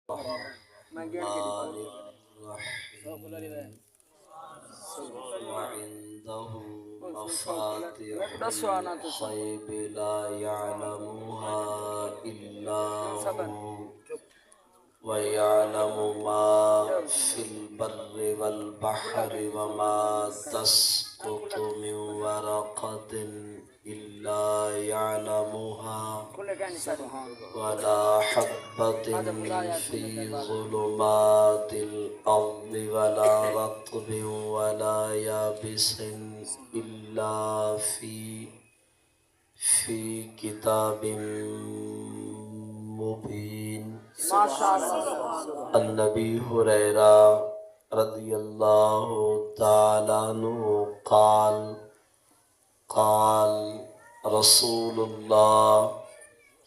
الرحمن الرحيم وعنده مفاتيح الغيب لا يعلمها إلا هو ويعلم ما في البر والبحر وما تسقط من ورقة إلا يعلمها ولا حبة في ظلمات الأرض ولا رطب ولا يابس إلا في كتاب مبين. النبی ہریرہ رضی اللہ تعالیٰ عنہ قال قال رسول اللہ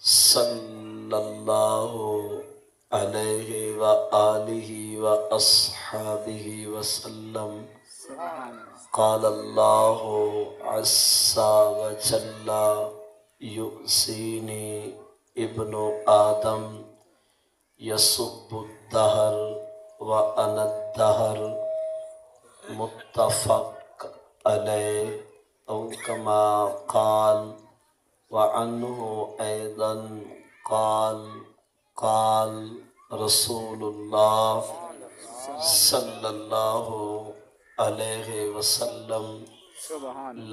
صلی اللہ علیہ وآلہ وأصحابہ وسلم قال اللہ عز وجل یؤذینی ابن آدم یسب الدہر وأنا الدہر متفق علیہ او کما قال. وعنہ ایضا قال قال رسول اللہ صلی اللہ علیہ وسلم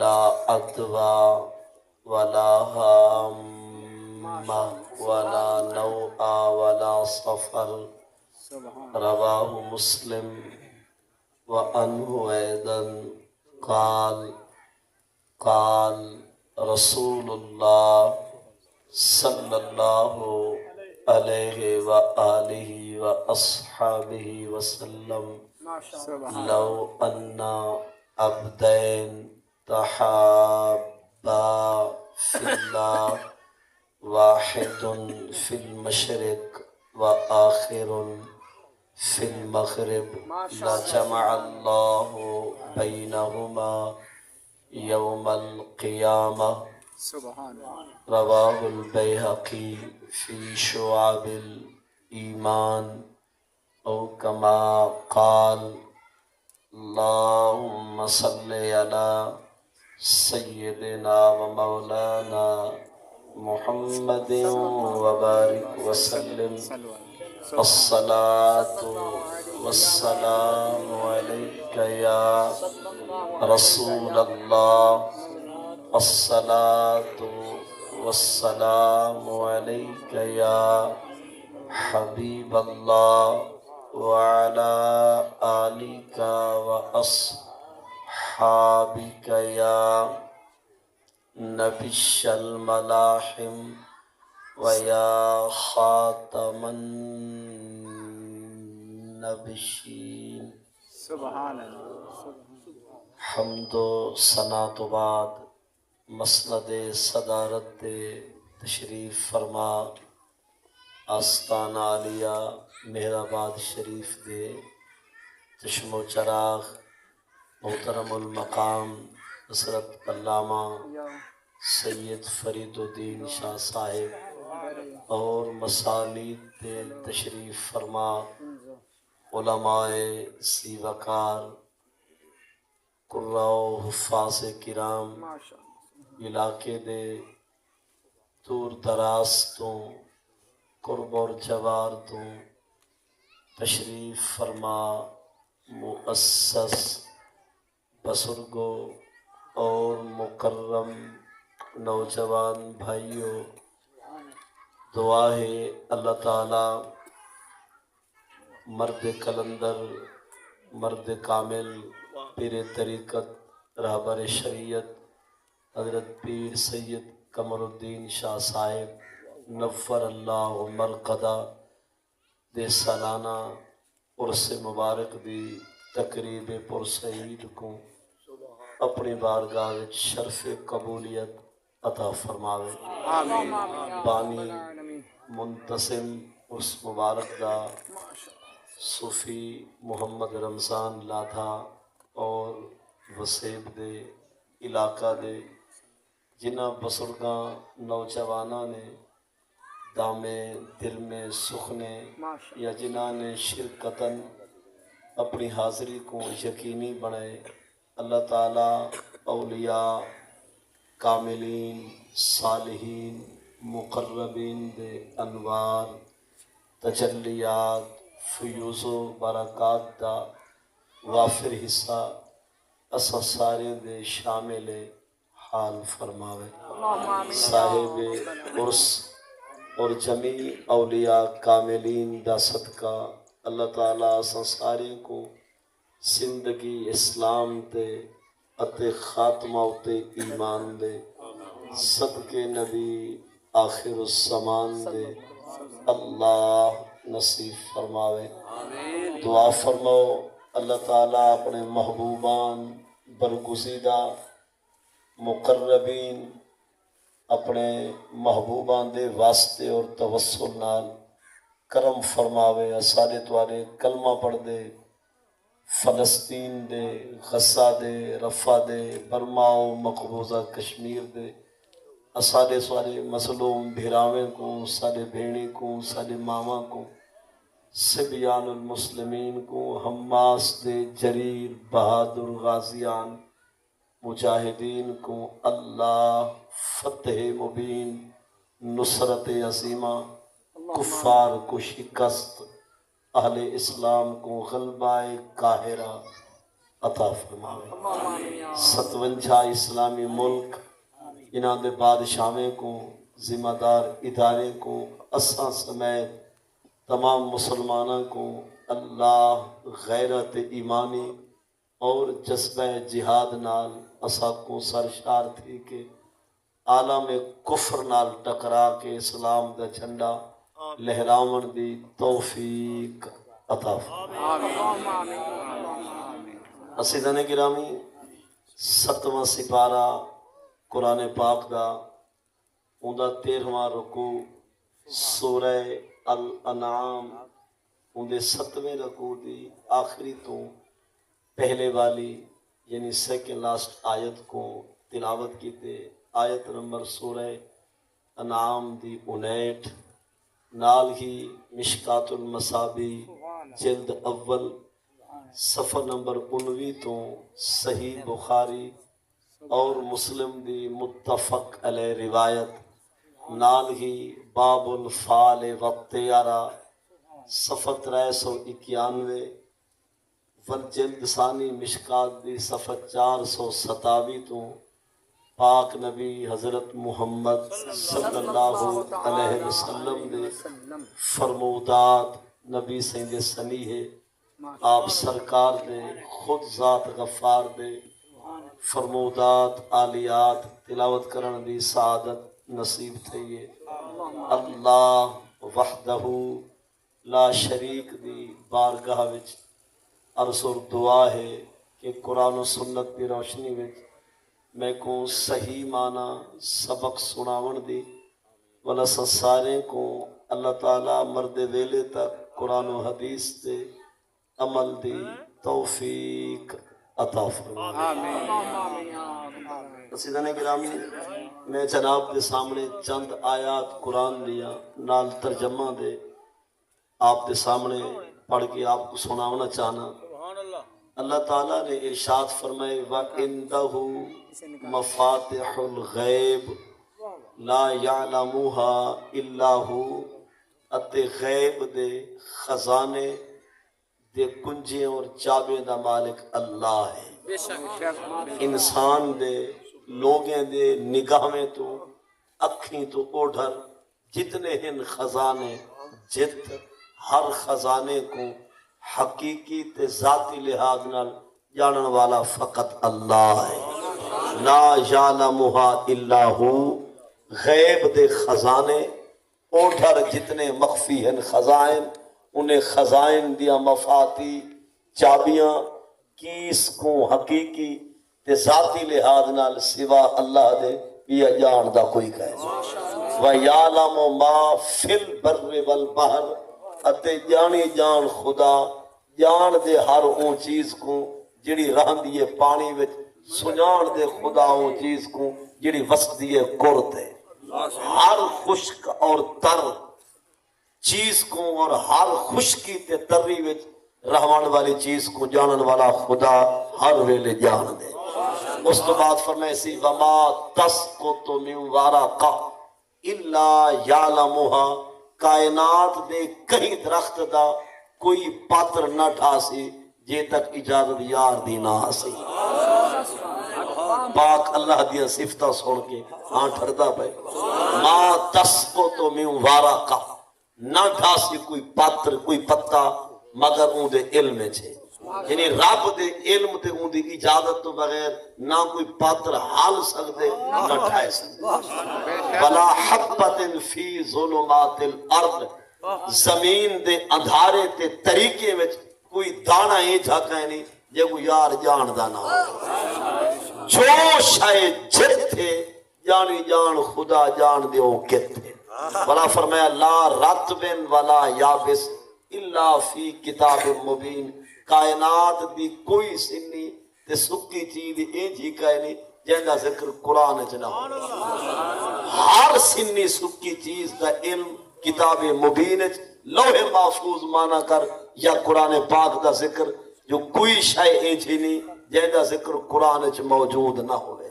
لا عدوى ولا ہامہ ولا نوء ولا صفر رواہ مسلم. وعنہ ایضا قال قال رسول اللہ صلی اللہ علیہ وآلہ وأصحابہ وسلم لو ان عبدین تحابا فی اللہ واحد فی المشرق وآخر فی المغرب لجمع اللہ بینہما یوم القیامہ. رواہ البیہقی فی شعب الایمان او کما قال اللہم صلی علی سیدنا و مولانا محمد وبارک وسلم. الصلاة والسلام علیک یا رسول اللہ الصلاة والسلام علیک یا حبیب اللہ وعلى آلك وأصحابك يا نبي الملاحم ويا خاتم النبيين. سبحان اللہ. حمد و ثنا تو بعد مسند صدارت تشریف فرما آستانہ عالیہ مہرآباد شریف دے چشم و چراغ محترم المقام حضرت علامہ سید فرید الدین شاہ صاحب اور مسالید دے تشریف فرما علماء سی وقار قراء و حفاظ کرام علاقے دے دور دراز تو قرب اور جوار تو تشریف فرما مؤسس بزرگوں اور مکرم نوجوان بھائیوں، دعا ہے اللہ تعالیٰ مرد کلندر، مرد کامل، پیر طریقت، رہبر شریعت حضرت پیر سید قمر الدین شاہ صاحب نفر اللہ مرقدہ دے سالانہ عرس مبارک دی تقریب پرسعید کو اپنی بارگاہ وچ شرف قبولیت عطا فرماوے. بانی منتظم عرس مبارک دا صوفی محمد رمضان لادھا اور وسیب دے علاقہ دے جنہ بزرگاں نوجواناں نے دامے دل میں سخنے یا جنہاں نے شرکتاً اپنی حاضری کو یقینی بنائے، اللہ تعالیٰ اولیاء کاملین صالحین مقربین دے انوار تجلیات فیوز و برکات دا وافر حصہ اسا سارے دے شامل حال فرماوے۔ صاحب عرس اور جمیع اولیاء کاملین دا صدقہ اللہ تعالیٰ اسا سارے کو زندگی اسلام تے اتے خاتمہ تے ایمان دے، صدقے نبی آخر الزمان دے اللہ نصیب فرماوے۔ دعا فرماؤ اللہ تعالیٰ اپنے محبوبان برگزیدہ مقربین اپنے محبوبان دے واسطے اور توسل نال کرم فرماوے، اسارے توارے کلمہ پڑھ دے، فلسطین دے، غزہ دے، رفح دے، برما و مقبوضہ کشمیر دے اسارے سارے مظلوم بھیراویں کو، سارے بھیڑی کو، سارے ماما کو، سبیان المسلمین کو، حماس دے جریر بہادر غازیان مجاہدین کو اللہ فتح مبین نصرت عظیمہ، کفار کو شکست، اہل اسلام کو غلبہ قاہرہ عطا فرماوے۔ 57 اسلامی ملک انہاں دے بادشاہیں کو، ذمہ دار ادارے کو، اساں سمیت تمام مسلمانوں کو اللہ غیرت ایمانی اور جذبہ جہاد نال اساں کو سرشار تھی کہ عالم کفر نال ٹکرا کے اسلام دا جھنڈا لہراون دی توفیق عطا فرمائے۔ عزیزان گرامی، 7واں سپارہ قرآن پاک دا اوندا 13واں رکوع سورہ الانعام اندے 7ویں رکوع دی آخری تو پہلے والی یعنی سیکنڈ لاسٹ آیت کو تلاوت کیتے۔ آیت نمبر سورہ انعام دی 59 نال ہی مشکات المصابی جلد اول صفحہ نمبر 19 تو صحیح بخاری اور مسلم دی متفق علیہ روایت نال ہی باب الفال والطیارہ صفحہ 391 والجلد ثانی مشکات دی صفحہ 427 تو پاک نبی حضرت محمد صلی اللہ علیہ وسلم دے فرمودات نبی سید سنیح آپ سرکار دے خود ذات غفار دے فرمودات آلیات تلاوت کرن دی سعادت نصیب تھئیے۔ اللہ وحدہ لا شریک دی بارگاہ وچ عرض اور دعا ہے کہ قرآن و سنت دی روشنی وچ میں کو صحیح معنی سبق سناون دی والا سارے کو اللہ تعالیٰ مرد ویلے تک قرآن و حدیث دے عمل دی توفیق عطا فرمائے۔ عزیزان گرامی، میں جناب دے سامنے چند آیات قرآن دیا نال ترجمہ دے آپ دے سامنے پڑھ کے آپ کو سناونا چاہنا۔ اللہ تعالیٰ نے ارشاد فرمائے وَإِنْدَهُ مَفَاتِحُ الْغَيْبِ لَا يَعْلَمُهَا إِلَّا هُ، اتے غیب دے خزانے دے کنجیں اور چابیں دا مالک اللہ ہے۔ انسان دے لوگیں دے نگاہیں تو اکھیں تو اوڑھر جتنے ہن خزانے جت ہر خزانے کو حقیقی تے ذاتی لحاظ نال جانن والا فقط اللہ ہے۔ لا یعلمها الا ہو، غیب دے خزانے اوڑھر جتنے مخفی ہیں خزائن، انہیں خزائن دیا مفاتی چابیاں کیس کو حقیقی تے ذاتی لحاظ نال سوا اللہ دے یہ جان دا کوئی کہے۔ وَيَعْلَمُ مَا فِي الْبَرِّ وَالْبَحْرِ، اتے جانی جان خدا جان دے ہر اون چیز کو جڑی رہن دیئے پانی وچ، سنان دے خدا اون چیز کو جڑی وسط دیئے کرتے، ہر خشک اور تر چیز کو اور ہر خشکی تے تری وچ رہون والی چیز کو جانن والا خدا ہر ویلے جان دے۔ اس تو بعد فرمائے سی وما تسقط من ورقہ الا یعلمھا، کائنات دے کہیں درخت دا کوئی پاتر نہ ڈھاسی جے تک اجازت یار دی نہ آسی۔ پاک اللہ دیا صفتہ سن کے ہاں ٹھردا پے، ما تسقط من ورقہ، نہ ڈھاسی کوئی پاتر کوئی پتا مگر اون دے علم چھے، یعنی رب دے علم تے اون دی اجازت تو بغیر نہ کوئی پاتر حال سکدے نہ ڈھائے سکدے۔ ولا حبۃ فی ظلمات الارض، زمین دے اندھارے تے طریقے وچ کوئی دانا ہی جھاکا نہیں جے کو یار جان دا نہ ہو۔ جو شاید جت تھے جانی جان خدا جان دیو کت تھے۔ ولا فرمایا لا رطب ولا یابس الا فی کتاب مبین، کائنات دی کوئی سنی تے سکی چیز انج ہی کہے نہیں جہاں ذکر قرآن چ نہ ہو۔ ہر سنی سکی چیز دا علم کتاب مبین لوح محفوظ مانا کر یا قرآن پاک دا ذکر جو کوئی شے انج ہی نہیں جہاں ذکر قرآن چ موجود نہ ہوئے۔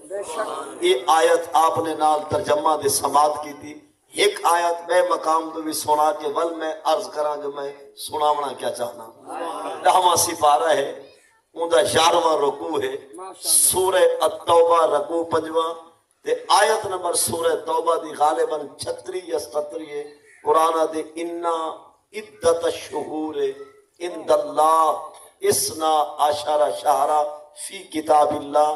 یہ آیت آپ نے نال ترجمہ دے سماعت کی تھی۔ ایک آیت بے مقام تو بھی سنا کے ول میں عرض کراں جو میں سناونا کیا چاہنا۔ دہواں سپارہ ہے، اون دا 11واں رکوع ہے، سورہ التوبہ رکوع 5واں تے آیت نمبر سورہ توبہ دی غالباً 36 یا 37 ہے۔ قرآن دے انا عدت الشہور عند اللہ 12 شہرا فی کتاب اللہ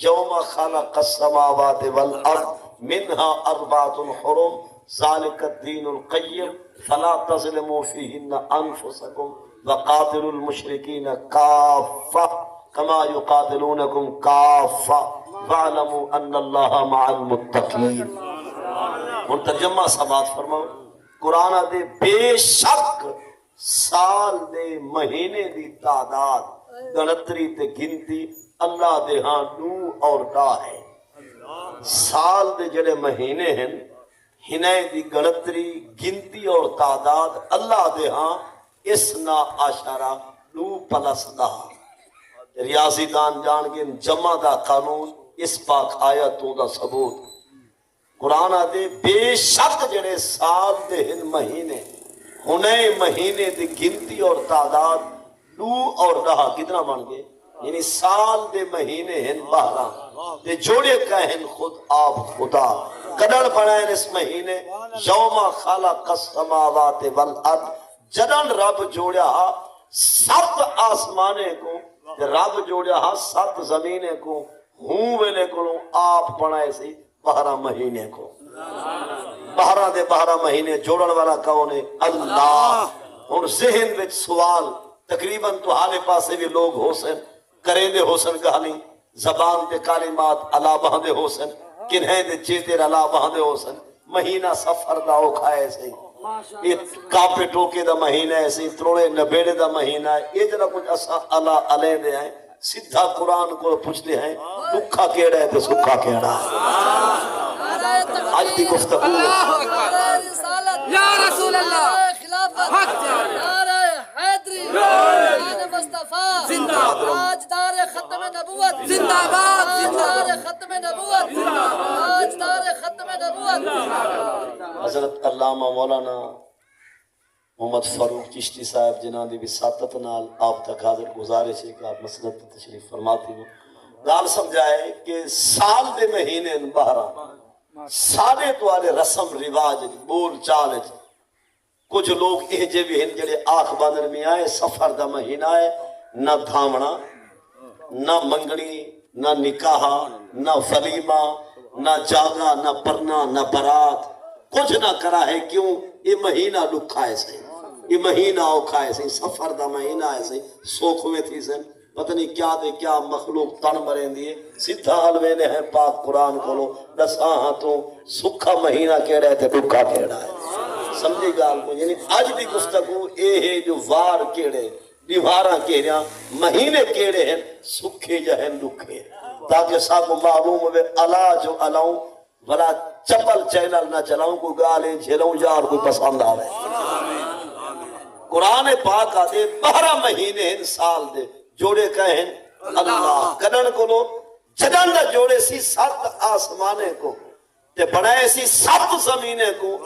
یوم خلق السماوات والارض منہا 4 حرم ذالک الدین القیم فلا تظلموا فیہن انفسکم وقاتلوا المشرکین کافہ کما یقاتلونکم کافہ واعلموا ان اللہ مع المتقین۔ ان ترجمہ سماعت فرماؤ۔ قرآن دے بے شک سال دے مہینے دی تعداد گنتری تے گنتی اللہ دے ہاں نو اور دا ہے۔ سال دے جڑے مہینے ہیں ہنے دی گنتری گنتی اور تعداد اللہ دے ہاں 12+2 ریاضی دان جان کے جمع دا قانون اس پاک آیتوں دا ثبوت۔ قرآن دے بے شک جڑے سال دے ہن مہینے ہنے مہینے دی گنتی اور تعداد 2 اور 10 کتنا بن گئے؟ یعنی سال دے مہینے ہیں 12 تے جوڑے کہیں خود آپ خدا کدڑ بنائیں اس مہینے یوم خلق السماوات والارض، جدن رب جوڑیا 7 آسمانے کو رب جوڑیا 7 زمینے کو ہوں ویلے کو آپ بنائے سی 12 مہینے کو۔ 12 دے 12 مہینے جوڑن والا کون ہے؟ اللہ۔ اور ذہن وچ سوال تقریباً تو حالے پاسے بھی لوگ ہو سن کریں دے ہو سن کہانی زبان دے کلمات علا بہندے ہو سن کنہیں دے چیتر علا بہندے ہو سن۔ مہینہ سفر دا اوکھائے سے یہ کاپے ٹوکے دا مہینہ ہے سی تروڑے نبیڑے دا مہینہ ہے۔ یہ جنہ کچھ اسا علا علیہ دے ہیں سدھا قرآن کو پوچھتے ہیں دکھا کیڑا ہے تو سکھا کیڑا ہے۔ آج دی گفتگو یا رسول اللہ تاجدار ختم نبوت زندہ باد، تاجدار ختم نبوت، تاجدار ختم نبوت۔ حضرت علامہ مولانا محمد فاروق چشتی صاحب جنہاں دی وساطت نال آپ تک حاضر گزارش ہے کہ آپ مسجد تشریف فرماتی ہوں۔ گال سمجھائے کہ سال دے مہینے 12 سارے تو آلے رسم رواج بول چال کچھ لوگ اہجے بھی ہیں جڑے آنکھ باندھن میں آئے سفر دا مہینہ ہے، نہ دھامنا نہ منگنی نہ نکاح نہ ولیمہ نہ جاگا نہ پرنا نہ برات کچھ نہ کرا ہے۔ کیوں؟ یہ مہینہ لکھا ہے سے یہ مہینہ اوکھا ہے سے سفر دا مہینہ ہے سے سوکھ میں تھی سے پتہ نہیں کیا دے کیا مخلوق تن مریں دیئے سدھا حلوے نے ہیں پاک قرآن کھولو 10 ہاتھوں سکھا مہینہ کہہ رہے تھے ڈکھا کہہ رہا ہے۔ سمجھے گال کو یعنی آج دی گفتگو اے ہے جو وار کیڑے دیواراں کہہ مہینے کیڑے ہیں سکھے جہن لکھے تاکہ ساکو معلوم ہوئے علا جو علاؤں بلا چپل چینل نہ چلاؤں کو گالیں جھیلوں جار کوئی پسند آ رہے قرآن پاک آدے 12 مہینے سال دے جوڑے کہیں اللہ کدن کو لو جدن دا جوڑے سی 7 آسمانے کو تے بنائے سی 7 زمینے کو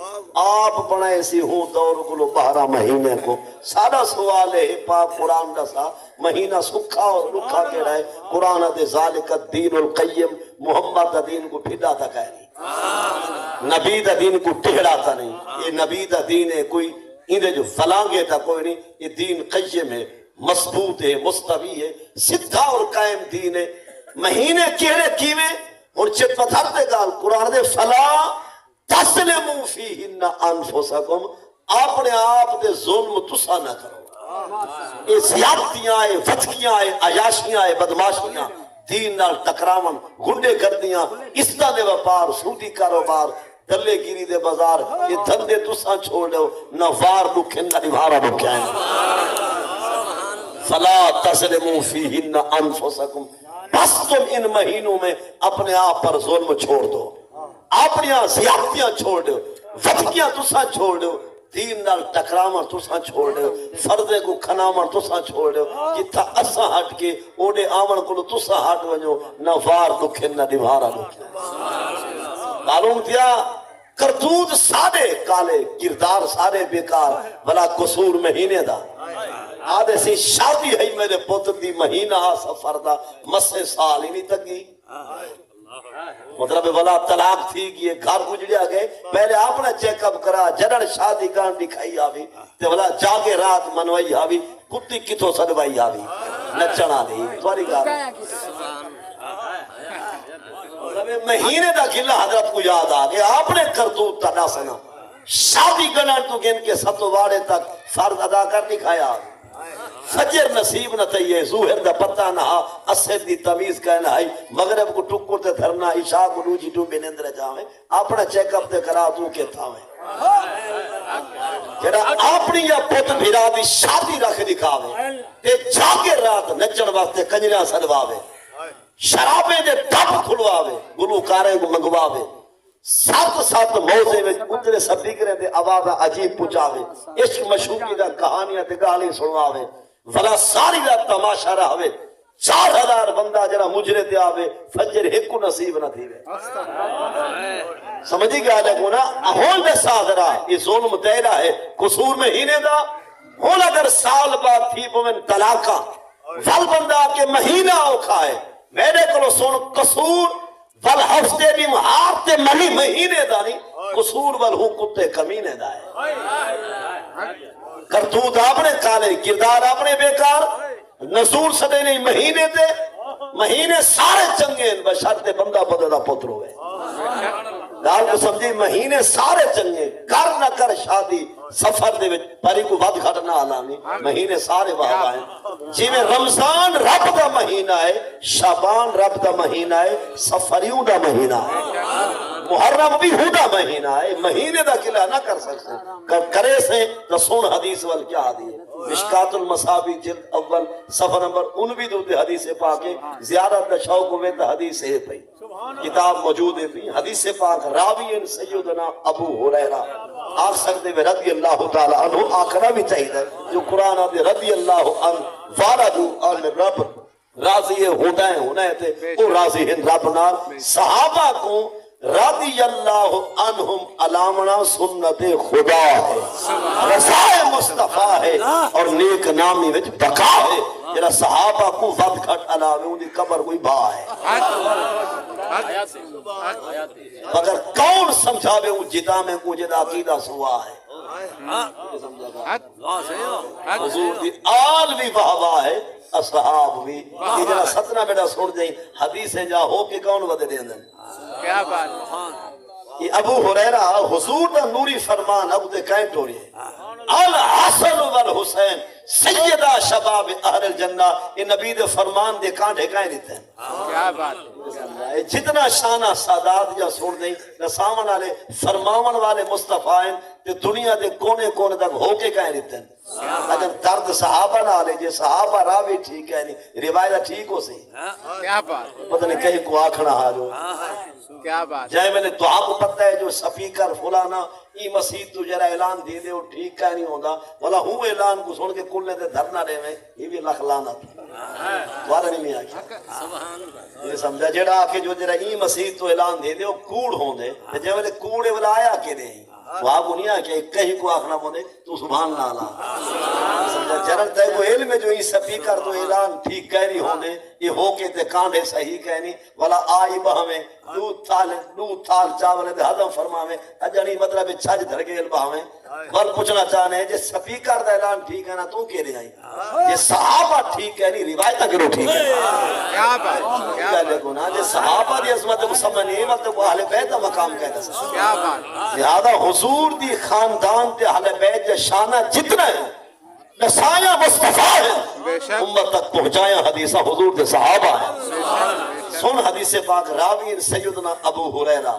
آپ بنائے سی ہوں دور کو لو 12 مہینے کو سادہ سوال ہے پاک قرآن دا سا مہینہ سکھا اور لکھا کے رہے قرآن دے ذالک الدین القیم محمد دا دین کو پھڑا تھا کہہ نہیں نبی دا دین کو ٹہڑا تھا نہیں یہ نبی دا دین ہے کوئی اندھے جو فلانگے تھا کوئی نہیں یہ دین قیم ہے مضبوط ہے مستوی ہے سدھا اور قائم دین ہے مہینے کیڑے کیویں اور چت پتھرتے گال قرآن دے فلا تسلموا فیہن انفسکم اپنے آپ دے ظلم تسا نہ کرو یہ زیادتیاں آئے فتکیاں آئے عیاشیاں آئے بدماشیاں دین نال ٹکراون گنڈے گردیاں استا دے وپار سودی کاروبار دلے گیری دے بازار یہ دھندے تسا چھوڑ لو نہ وار لکھن نہ دیوارا لکھیں فلا تسلموا فیہن انفسکم بس تم ان مہینوں میں اپنے آپ پر ظلم چھوڑ دو اپنی زیادتیاں چھوڑ دو فتکیاں تسا چھوڑ دو دین نال ٹکراون تسا چھوڑ دو فردے کو کھناون تسا چھوڑ دو جتھا اسا ہٹ کے اوڈے آون کو تسا ہٹ ونجو نہ وار لکھن نہ دیوارا لکھن معلوم تھیا کرتوت سادے کالے کردار سارے بیکار بلا قصور مہینے دا آدھے سی شادی ہے میرے پتر دی مہینہ سفر دا مسے سال ہی نہیں تکی مطلب بلا طلاق تھی کہ گھر گجڑیا گئے پہلے اپنا چیک اپ کرا جڑن شادی کان دکھائی آوی تے بلا جاگے رات منوائی آوی کتی کتھو سدوائی آوی نچنا دی تواری گا مہینے دا کھلا حضرت کو یاد آگے آپ نے کرتوت تا سنا شادی گنان تو گن کے ستو واڑے تک فرض ادا کر دکھایا فجر نصیب نہ تھئیے ظہر دا پتہ نہ اسد دی تمیز کہنا ہے مغرب کو ٹکر تے دھرنا عشاء کو لوجی ٹو بنندر جاویں اپنا چیک اپ تے کرا تو کے تھاویں جڑا اپنی یا پت بھیرا دی شادی رکھ دکھاویں تے جاگے رات نچن واسطے کنجریاں سدواویں شرابیں دے ٹپ کھلواوے گلوکاریں کو منگواوے 7 موزے میں اتنے سپیکریں دے آواز عجیب پچاوے عشق مشہوری دا کہانیاں تے گالی سنواوے ولا ساری رات تماشا رہوے 4000 بندہ جڑا مجرے تے آوے فجر ایک کو نصیب نہ تھیوے سمجھی گیا لگو نا ہون دے سادرہ یہ ظلم تیرا ہے قصور میں ہینے دا ہون اگر سال بعد تھی پوین طلاقہ ول بندہ کے مہینہ اوکھا ہے میرے کو سن قصور ول ہفتے بھی مہارتے منی مہینے داری قصور ول ہوں کتے کمینے دائے کرتوت اپنے کالے کردار اپنے بیکار نزول سدے نہیں مہینے دے مہینے سارے چنگے بشرتے بندہ بدلہ پتر ہوئے گال کو سمجھی مہینے سارے چنگے کر نہ کر شادی سفر دے وچ پری کو ود گھٹ نہ آلانی مہینے سارے وہاں آئیں جی میں رمضان رب دا مہینہ ہے شعبان رب دا مہینہ ہے سفریوں دا مہینہ ہے محرم بھی ہو دا مہینہ ہے مہینے دا کلا نہ کر سکتے کرے سے رسول حدیث وال کیا حدیث مشکات المصابی جلد اول صفحہ نمبر 19 دے حدیث پاک زیارت دا شوق ہوئے دا حدیث ہے پئی کتاب موجود ہے پئی حدیث پاک راوی سیدنا ابو ہریرہ آخ سکتے ہوئے رضی اللہ تعالیٰ عنہ آخرہ بھی چاہیے جو قرآن آدھے رضی اللہ عنہ واردو آل رب راضی ہونا ہے تھے وہ راضی ہیں رب نال صحابہ کو رضی اللہ عنہم علامنا سنت خدا ہے رضا مصطفیٰ ہے اور نیک نامی وچ بقا ہے جرا صحابہ کو ود کھٹ علاوے ان دی قبر کوئی بھا ہے مگر کون سمجھاوے ان جدا میں کو جدا عقیدہ سوا ہے حضور دی آل بھی بہوا ہے اصحاب بھی یہ جرا ستنا بیٹا سوڑ جائیں حدیثیں جا ہو کے کون ودے دیں دن کیا بات یہ ابو ہریرہ حضور دا نوری فرمان اب دے کائیں ٹوری ہے الحسن والحسین سیدہ شباب اہل الجنہ یہ نبی دے فرمان دے کانٹے کائیں دیتے ہیں کیا بات جتنا شانہ سادات یا سوڑ دیں رسامن والے فرماون والے مصطفیٰ ہیں تے دنیا دے کونے کونے تک ہو کے کائیں دیتے ہیں اگر درد صحابہ نہ آلے جے صحابہ راوی ٹھیک ہے نہیں روایتہ ٹھیک ہو سی کیا بات پتہ نہیں کہیں کو آکھنا حال ہو کیا بات جائے میں نے دعا کو پتہ ہے جو سپیکر فلانا ای مسیح تو جرا اعلان دے دے وہ ٹھیک کا نہیں ہوندا والا ہوں اعلان کو سن کے کلنے تے دھرنا دے میں یہ بھی لکھ لعنت دوبارہ نہیں میں آکھیا یہ سمجھا جڑا آ کے جو جرا ای مسیح تو اعلان دے دے وہ کوڑ ہوندے تے جے ویلے کوڑے والا آیا کے دے تو آپ کو نہیں آکھیا کہیں کو آخنا پوندے تو سبحان اللہ سمجھا جرل تے کو علم میں جو ای سپیکر تو اعلان ٹھیک کہہ نہیں ہوندے یہ ہو کے تے کانڈے صحیح کہنی والا آئی بہمیں دودھ تھال چاول دے ہضم فرماویں اجانی مطلب چھج دھر کے الباویں ول پوچھنا چاہنے ہیں جے سپیکر دا اعلان ٹھیک ہے نا تو کہہ رہے ہیں جے صحابہ ٹھیک ہے نہیں روایتہ کرو ٹھیک ہے کیا بات کیا دیکھو نا جے صحابہ دی عظمت کو سمجھ نہیں وقت کو اہل بیت دا مقام کہتا ہے کیا بات لہذا حضور دی خاندان تے اہل بیت جے شانہ جتنا ہے نسایاں مصطفیٰ ہے امت تک پہنچایا حدیثہ حضور دے صحابہ ہے سن حدیث پاک راوی سیدنا ابو ہریرہ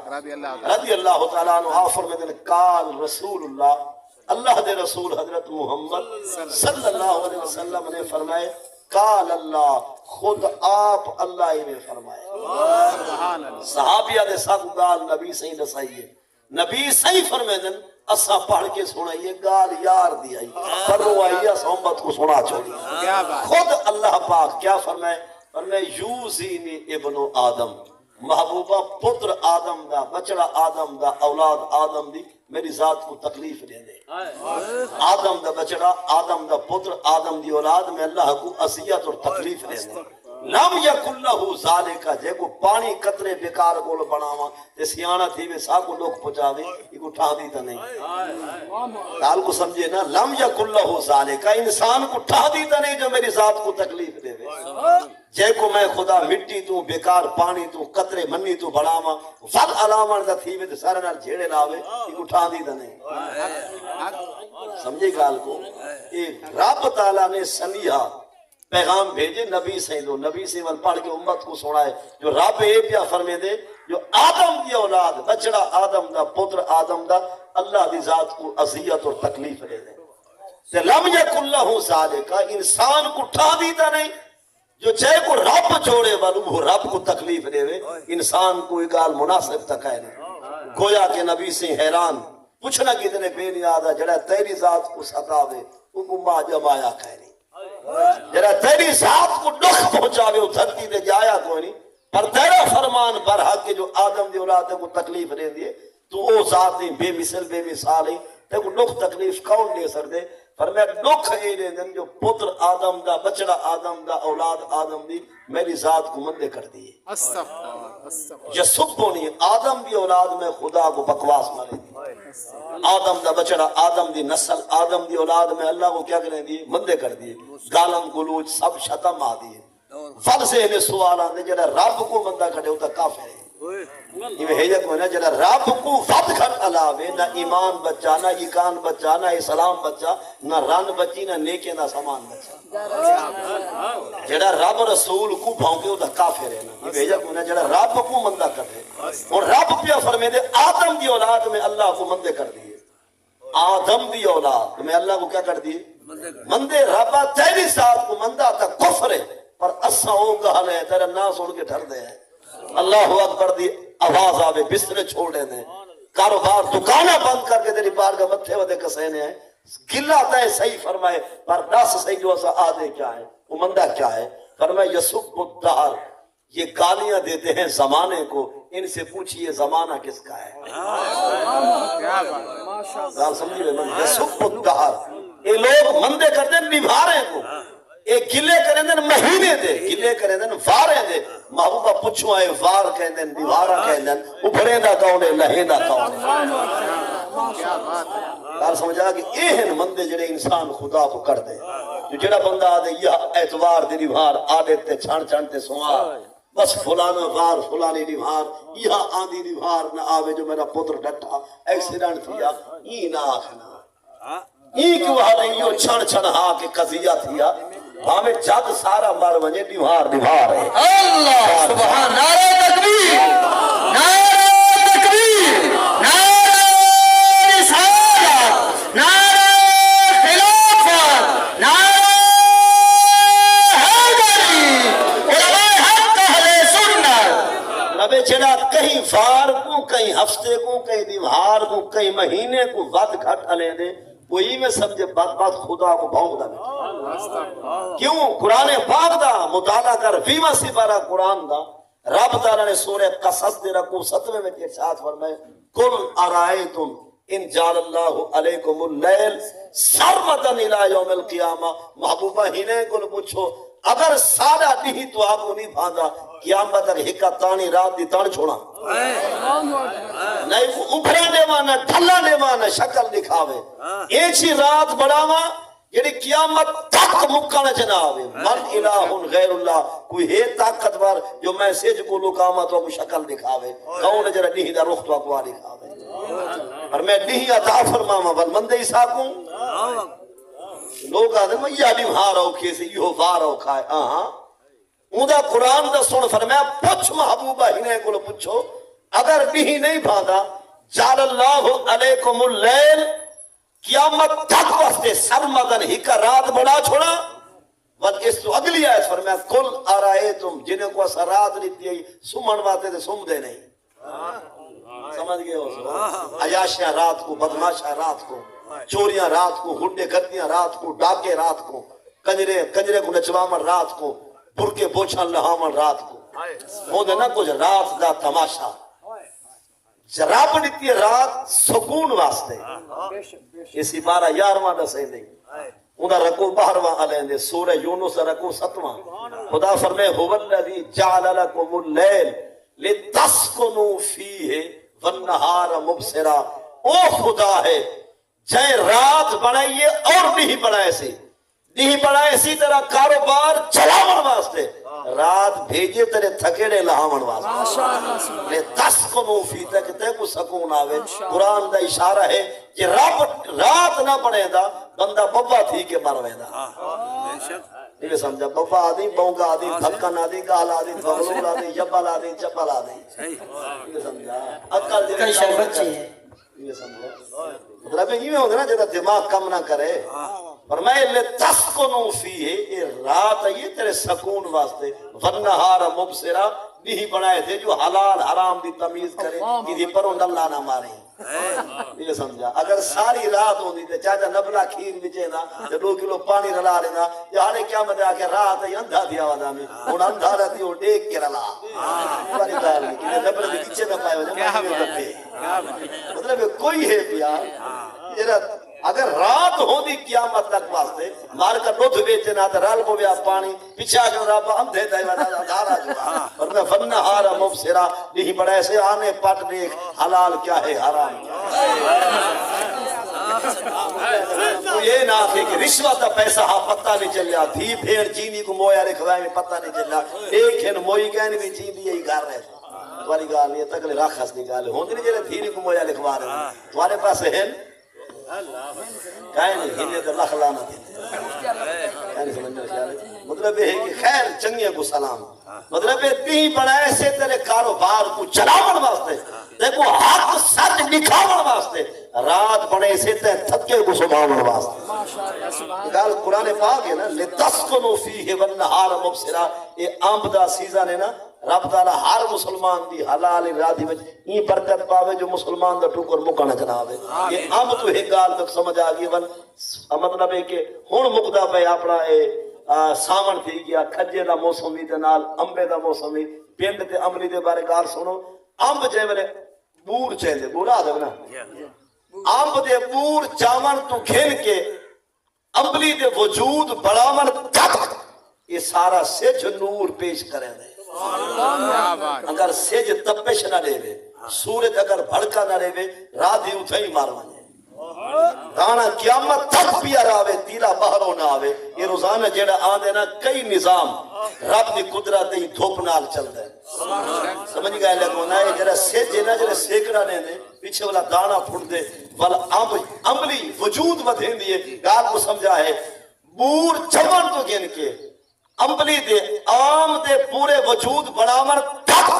رضی اللہ تعالیٰ عنہ فرماتے ہیں قال رسول اللہ دے رسول حضرت محمد صلی اللہ علیہ وسلم نے فرمائے قال اللہ خود آپ اللہ نے فرمائے صحابیہ دے ساتھ گال نبی صحیح نسائیے نبی صحیح فرمائے اسا پڑھ کے سنائیے گال یار دی آئی پر روائیہ صحبت کو سنا چھوڑی خود اللہ پاک کیا فرمائے فرمائے یوزینی ابن آدم محبوبہ پتر آدم دا بچڑا آدم دا اولاد آدم دی میری ذات کو تکلیف دے دے آدم دا بچڑا آدم دا پتر آدم دی اولاد میں اللہ کو اذیت اور تکلیف دے دے لم یکن لہو ذالکا جے کو پانی قطرے بیکار گول بناواں تے سیانا تھی وے سا کو لوگ پہنچاوے یہ کو ٹھا دی تا نہیں دال کو سمجھے نا لم یکن لہو ذالکا انسان کو ٹھا دی تا نہیں جو میری ذات کو تکلیف دے وے جے کو میں خدا مٹی تو بیکار پانی تو قطرے منی تو بناواں فل علامت دا تھی وے تے سارے نال جھیڑے لاوے یہ کو ٹھا دی تا نہیں سمجھے گال کو یہ رب تعالیٰ نے سنیہا پیغام بھیجے نبی سے دو نبی سے ول پڑھ کے امت کو سنائے جو رب اے پیا فرمے دے جو آدم دی اولاد بچڑا آدم دا پتر آدم دا اللہ دی ذات کو اذیت اور تکلیف دے دے تے لم یکن لہو ذالکا انسان کو ٹھا دیتا نہیں جو چاہے کو رب چھوڑے والو وہ رب کو تکلیف دے وے انسان کوئی گال مناسب تک ہے نہیں گویا کہ نبی سے حیران پوچھنا کتنے بے نیاز ہے جڑا تیری ذات کو ستاوے وہ گمہ جمایا کہہ نہیں جرا تیری ذات کو دکھ پہنچاوے وہ دھرتی دے جایا کوئی نہیں پر تیرا فرمان برحق کے جو آدم دی اولاد کو تکلیف دے دیے تو او ذات نہیں بے مثل بے مثال ہی تے کو دکھ تکلیف کون دے سکتے فرمایا دکھ اے دے دن جو پتر آدم دا بچڑا آدم دا اولاد آدم دی میری ذات کو مندے کر دیے یہ سبونی آدم دی اولاد میں خدا کو بکواس مارے دی آدم دا بچڑا آدم دی نسل آدم دی اولاد میں اللہ کو کیا کریں دیے مندے کر دیے گالم گلوچ سب شتم آ دیے فل سے انہیں سوال آنے جڑا رب کو مندہ کھڑے ہوتا کافر ہے یہ حیجت میں نا جڑا رب کو فت کھٹ علاوے نہ ایمان بچہ نہ ایقان بچہ نہ اسلام بچہ نہ رن بچی نہ نیکے نہ سامان بچہ جڑا رب رسول کو بھونکے ہوتا کافر ہے نا یہ حیجت میں نا جڑا رب کو مندہ کر دے اور رب پیا فرمے دے آدم دی اولاد میں اللہ کو مندے کر دیے آدم دی اولاد میں اللہ کو کیا کر دیے مندے ربا تیری ذات کو مندہ تا کفر ہے پر اسا او گال ہے تیرا ناس اڑ کے ٹھر دے ہیں اللہ اکبر دی آواز آوے بسترے چھوڑ دے دیں کاروبار دکانہ بند کر کے تیری بار کا متھے ودے کسینے ہیں گلہ تے صحیح فرمائے پر دس صحیح جو اسا آدھے کیا ہے وہ مندہ کیا ہے فرمائے یسب الدہر یہ گالیاں دیتے ہیں زمانے کو ان سے پوچھئے زمانہ کس کا ہے گال سمجھے میں یسب الدہر یہ لوگ مندے کرتے ہیں نبھارے کو ایک گلے کریں دیں مہینے دے گلے کریں دیں وارے دے محبوبہ پچھو آئے وار کہیں دیں دیوارہ کہیں دیں ابھریں دا کون ہے لہیں دا کون ہے کار سمجھا کہ ایہن مندے جڑے انسان خدا کو کر دے جو جڑا بندہ آدھے یہ اعتوار دی نبھار آدھے تے چھان چھان تے سوار بس فلانا وار فلانی نبھار یہ آندھی نبھار نہ آوے جو میرا پتر ڈٹھا ایکسیڈنٹ تھیا یہ نہ آخنا یہ کیوں آ رہی ہو چھن چھن ہاں کے قضیہ تھیا ہمیں جد سارا مر ونجے نبھار نبھار ہے اللہ سبحان نعرہ تکبیر نعرہ تکبیر نعرہ رسالت نعرہ خلافت نعرہ حیدری علماء حق اہل سنت نبی جڑا کہیں فار کو کئی ہفتے کو کئی دیوار کو کئی مہینے کو ود گھٹ ہلے دے وہی میں سمجھے بات بات خدا کو بھونک دا کیوں قرآن پاک دا مطالعہ کر فیما سپارہ قرآن دا رب تعالیٰ نے سورہ قصص دے رکو 7 میں ارشاد فرمائے قل ارائیتم ان جعل اللہ علیکم اللیل سرمدا الی یوم القیامہ محبوبہ ہنے کو پوچھو اگر سارا نہیں تو آپ کو نہیں بھاندا قیامت تک ہکا تانی رات دی تان چھوڑا نہیں ابھرا دے مانا ڈھلا دے مانا شکل دکھاوے ایچی رات بڑھاوا یعنی قیامت تک مکانا جنابے من الہ غیر اللہ کوئی ہے طاقتور جو میسیج کو لکاما تو شکل دکھاوے کون جرہ نہیں دا رخ تو اقوا دکھاوے اور میں نہیں عطا فرماما بل مندے عیسیٰ کو لوگ آدھے میں یہ علی ہاراؤ کیسے یہ واراؤ کھائے آہاں اندھا قرآن دا سن فرمایا پوچھ محبوبہ ہنے کو پوچھو اگر نہیں بھادا جعل اللہ علیکم اللیل قیامت تک واسطے سرمدن ہی کا رات بڑا چھوڑا بل اس تو اگلی آیت فرمایا کل ارائیتم جنہیں کو اسا رات لیتی ہے سمن باتے تھے سم دے نہیں سمجھ گئے ہو عیاشیاں رات کو بدماشیاں رات کو چوریاں رات کو ہڈے گردیاں رات کو ڈاکے رات کو کنجرے کو نچوامن رات کو برکے بوچھن لہامن رات کو ہوں دے نا کچھ رات دا تماشا رب دیتی ہے رات سکون واسطے اسی بارہ 11واں دسے نہیں انہا رکو 12واں علین دے سورہ یونس رکو 7واں خدا فرمائے هو الذی جعل لکم اللیل لتسکنوا فیہ والنہار مبصرا او خدا ہے چاہے رات بنائیے اور نہیں بنائے سی نہیں بنائے اسی طرح کاروبار چلاون واسطے رات بھیجے تیرے تھکیڑے لہاون واسطے لے تسکنو فی تک تے کو سکون آوے قرآن دا اشارہ ہے کہ رات نہ بنے دا بندہ ببا تھی کے مروے دا یہ سمجھا ببا آدھی بونگا آدھی دھکن آدھی گال آدھی بغلول آدھی یبل آدھی چپل آدھی یہ سمجھا اکل دے کئی شربت چاہیے یہ سمجھا مطلب یہ میں ہوگا نا جب دماغ کم نہ کرے فرمائے لتسکنوا فیہ رات یہ تیرے سکون واسطے والنہار مبصرا نہیں بنائے تھے جو حلال حرام دی تمیز کرے کسی پر اللہ نہ مارے یہ سمجھا اگر ساری رات ہوندی تے چاچا نبلا کھیر بچے نا 2 کلو پانی رلا لینا یہاں نے کیا مدعا کہ رات ہے اندھا دیا ودا میں ان اندھا رہتی ہوں ڈیک کے رلا باری دار میں کہ نبلا بھی پیچھے نہ پائے وجہ مطلب کوئی ہے پیا اگر رات ہوندی قیامت تک واسطے مار کا دودھ بیچے نہ تے رل پویا پانی پیچھے آ کے رب اندھے تے دارا جو اور میں فنہار مبصرا نہیں بڑا ایسے آنے پٹ دیکھ حلال کیا ہے حرام تو یہ نہ تھے کہ رشوت کا پیسہ ہاں پتہ نہیں چلیا دھی بھیڑ چینی کو مویا رکھوائے میں پتہ نہیں چلیا ایک ہے موئی کہنے بھی چینی یہی گھر رہے تھا تمہاری گال یہ تک لے راکھس نکالے ہوندی نہیں جلے دھی کو مویا لکھوا رہے ہیں تمہارے پاس ہے کہیں نہیں ہنے تو لکھ لانا دیتے مطلب یہ ہے کہ خیر چنگیاں کو سلام مطلب یہ تھی بڑھائے سے تیرے کاروبار کو چلاون واسطے دیکھو حق سچ نکھاون واسطے رات بڑھے سے تے تھکے کو سبھاون واسطے گال قرآن پاک ہے نا لتسکنوا فیہ والنہار مبصرا یہ آمد دا سیزن ہے نا رب تعالیٰ ہر مسلمان دی حلال ارادی میں یہ برکت پاوے جو مسلمان دا ٹکر مکانا جنابے یہ اب تو ایک گال تک سمجھ آگئی ون مطلب ہے کہ ہون مقدہ پہ اپنا ساون تھی گیا کھجے دا موسم بھی نال امبے دا موسم بھی پینڈ تے عملی دے بارے گال سنو امب چاہے ملے بور چاہے دے بورا دے نا امب دے بور چاون تو کھین کے عملی دے وجود بڑامن تک یہ سارا سج نور پیش کریں دے اگر سج تپش نہ لے وے سورج اگر بھڑکا نہ لے وے رات ہی اتھائی مار ونے دانا قیامت تک پیا راوے تیلا باہروں نہ آوے یہ روزانہ جیڑا آن دینا کئی نظام رب دی قدرت ہی دھوپ نال چل دے سمجھ گئے لگو نا یہ جڑا سج نا جڑا سیکڑا نے دے پیچھے والا دانا پھٹ دے والا عملی وجود بدھین دیئے گال کو سمجھا ہے بور چمن تو گن کے عملی دے عام دے پورے وجود بڑامن تک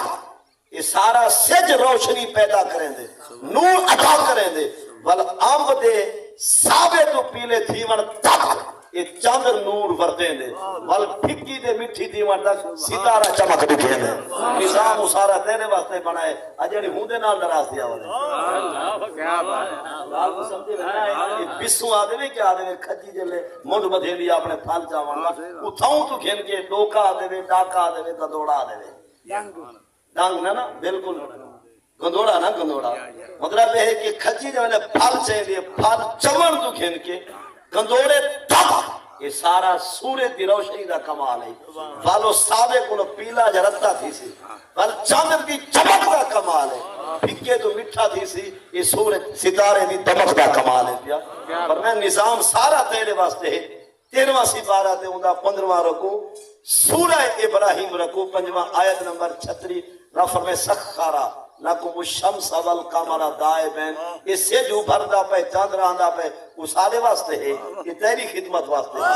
یہ سارا سج روشنی پیدا کریں دے نور عطا کریں دے ول امب دے ساوے تو پیلے تھیون تک یہ چاند نور ورتے نے ول پھکی دے مٹھی دیوار تک ستارہ چمک دکھے نے نظام سارا تیرے واسطے بنائے اجڑی ہوں دے نال ناراض دیا والے کیا بات ہے آپ کو سمجھے یہ بسو آدھے میں کیا آدھے میں کھجی جلے منڈ بدھے لیا اپنے پھال چاہاں گا اتھاؤں تو گھن کے ڈوکا آدھے میں ڈاکا آدھے میں گندوڑا آدھے میں ڈانگ نا بالکل گندوڑا نا گندوڑا مطلب ہے کہ کھجی جو ہے پھال چاہے دیئے پھال چمن تو گھن کے گندوڑے دھپ یہ سارا سورے دی روشنی دا کمال ہے والو سادے کو پیلا جرتا تھی سی وال چاندر دی چمک دا کمال ہے پھکے تو مٹھا تھی سی یہ سورے ستارے دی دمک دا کمال ہے پیا پر میں نظام سارا تیرے واسطے ہے 13واں سپارہ تے ہوندہ 15واں رکو سورہ ابراہیم رکو 5واں آیت نمبر 36 رب فرمائے سخارا لکم الشمس والقمر دائبین اس سے جو بھردا پہ چاند رہندا پہ وہ سارے واسطے ہے یہ تیری خدمت واسطے ہے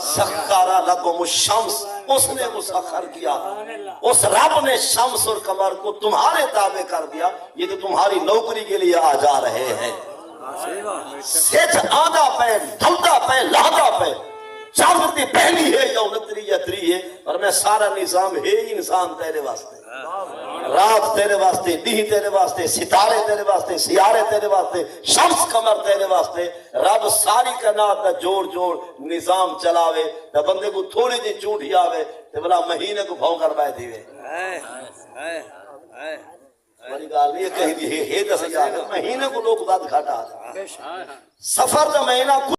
سخارا لکم الشمس اس نے مسخر کیا اس رب نے شمس اور قمر کو تمہارے تابع کر دیا یہ تو تمہاری نوکری کے لیے آ جا رہے ہیں سچ آدھا پہ ڈھلتا پہ لہدا پہ چاندتی پہلی ہے یا 29 یا 3 ہے اور میں سارا نظام ہے ہی انسان تیرے واسطے رات تیرے واسطے دن تیرے واسطے ستارے تیرے واسطے سیارے تیرے واسطے شمس قمر تیرے واسطے رب ساری کائنات دا جوڑ جوڑ نظام چلاوے تے بندے کو تھوڑی جی چوٹ ہی آوے تے بلا مہینے کو بھاؤ کر پائے دیوے ہماری گال نہیں کہیں بھی ہے دس مہینے کو لوگ بات گھاٹا سفر دا مہینہ